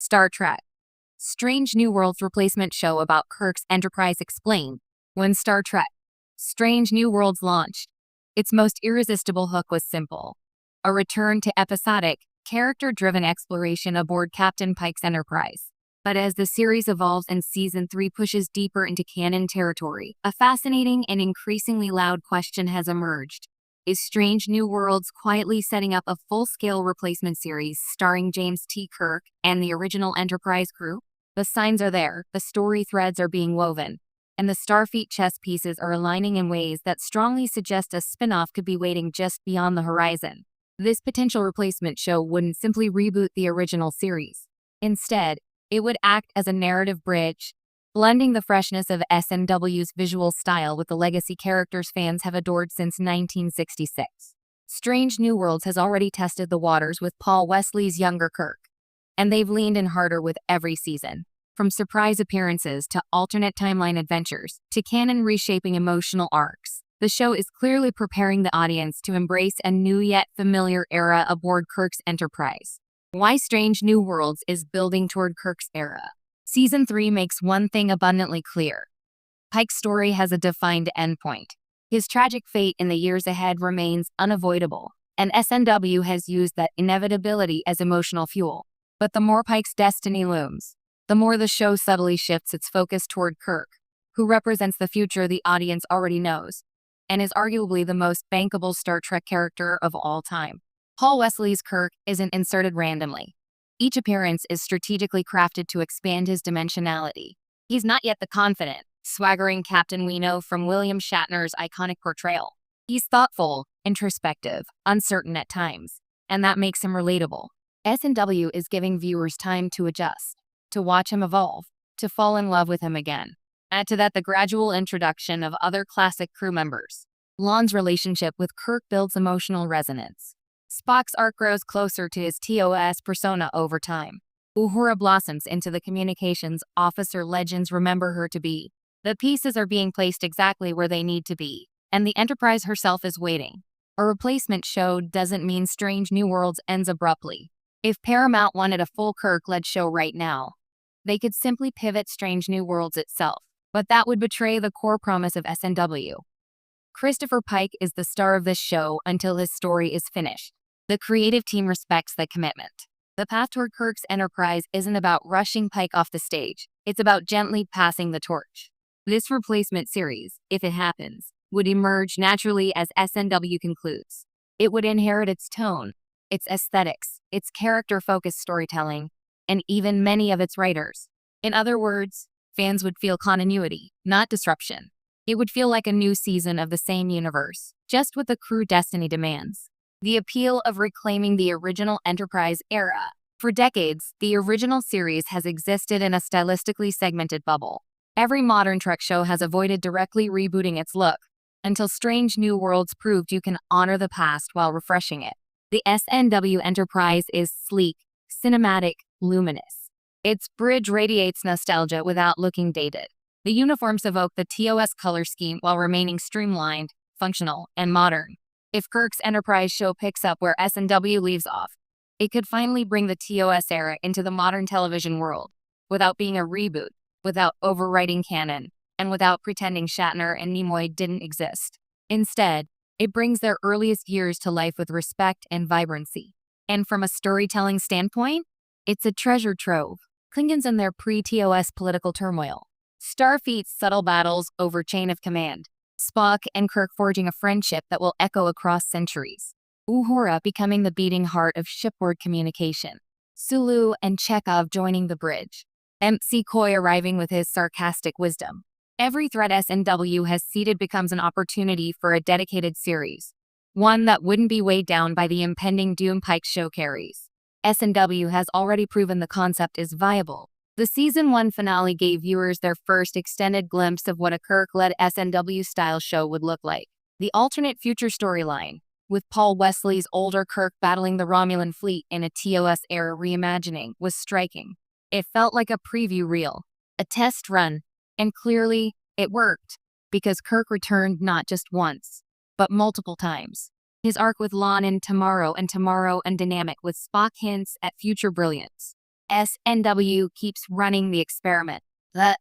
Star Trek. Strange New Worlds replacement show about Kirk's Enterprise explained. When Star Trek. Strange New Worlds launched, its most irresistible hook was simple. A return to episodic, character-driven exploration aboard Captain Pike's Enterprise. But as the series evolves and Season 3 pushes deeper into canon territory, a fascinating and increasingly loud question has emerged. Is Strange New Worlds quietly setting up a full-scale replacement series starring James T. Kirk and the original Enterprise crew? The signs are there, the story threads are being woven, and the Starfleet chess pieces are aligning in ways that strongly suggest a spin-off could be waiting just beyond the horizon. This potential replacement show wouldn't simply reboot the original series. Instead, it would act as a narrative bridge, blending the freshness of SNW's visual style with the legacy characters fans have adored since 1966. Strange New Worlds has already tested the waters with Paul Wesley's younger Kirk, and they've leaned in harder with every season. From surprise appearances to alternate timeline adventures to canon reshaping emotional arcs, the show is clearly preparing the audience to embrace a new yet familiar era aboard Kirk's Enterprise. Why Strange New Worlds is building toward Kirk's era. Season 3 makes one thing abundantly clear. Pike's story has a defined endpoint. His tragic fate in the years ahead remains unavoidable, and SNW has used that inevitability as emotional fuel. But the more Pike's destiny looms, the more the show subtly shifts its focus toward Kirk, who represents the future the audience already knows, and is arguably the most bankable Star Trek character of all time. Paul Wesley's Kirk isn't inserted randomly. Each appearance is strategically crafted to expand his dimensionality. He's not yet the confident, swaggering Captain we know from William Shatner's iconic portrayal. He's thoughtful, introspective, uncertain at times, and that makes him relatable. SNW is giving viewers time to adjust, to watch him evolve, to fall in love with him again. Add to that the gradual introduction of other classic crew members. Lon's relationship with Kirk builds emotional resonance. Spock's arc grows closer to his TOS persona over time. Uhura blossoms into the communications officer legends remember her to be. The pieces are being placed exactly where they need to be, and the Enterprise herself is waiting. A replacement show doesn't mean Strange New Worlds ends abruptly. If Paramount wanted a full Kirk-led show right now, they could simply pivot Strange New Worlds itself, but that would betray the core promise of SNW. Christopher Pike is the star of this show until his story is finished. The creative team respects that commitment. The path toward Kirk's Enterprise isn't about rushing Pike off the stage. It's about gently passing the torch. This replacement series, if it happens, would emerge naturally as SNW concludes. It would inherit its tone, its aesthetics, its character-focused storytelling, and even many of its writers. In other words, fans would feel continuity, not disruption. It would feel like a new season of the same universe, just what the crew destiny demands. The appeal of reclaiming the original Enterprise era. For decades, the original series has existed in a stylistically segmented bubble. Every modern Trek show has avoided directly rebooting its look, until Strange New Worlds proved you can honor the past while refreshing it. The SNW Enterprise is sleek, cinematic, luminous. Its bridge radiates nostalgia without looking dated. The uniforms evoke the TOS color scheme while remaining streamlined, functional, and modern. If Kirk's Enterprise show picks up where SNW leaves off, it could finally bring the TOS era into the modern television world, without being a reboot, without overwriting canon, and without pretending Shatner and Nimoy didn't exist. Instead, it brings their earliest years to life with respect and vibrancy. And from a storytelling standpoint, it's a treasure trove. Klingons and their pre-TOS political turmoil. Starfleet's subtle battles over chain of command. Spock and Kirk forging a friendship that will echo across centuries. Uhura becoming the beating heart of shipboard communication. Sulu and Chekhov joining the bridge. MC Coy arriving with his sarcastic wisdom. Every thread SNW has seeded becomes an opportunity for a dedicated series. One that wouldn't be weighed down by the impending doom Pike show carries. SNW has already proven the concept is viable. The Season 1 finale gave viewers their first extended glimpse of what a Kirk-led SNW-style show would look like. The alternate future storyline, with Paul Wesley's older Kirk battling the Romulan fleet in a TOS-era reimagining, was striking. It felt like a preview reel, a test run, and clearly, it worked, because Kirk returned not just once, but multiple times. His arc with Lon in Tomorrow and Dynamic with Spock hints at future brilliance. SNW keeps running the experiment. The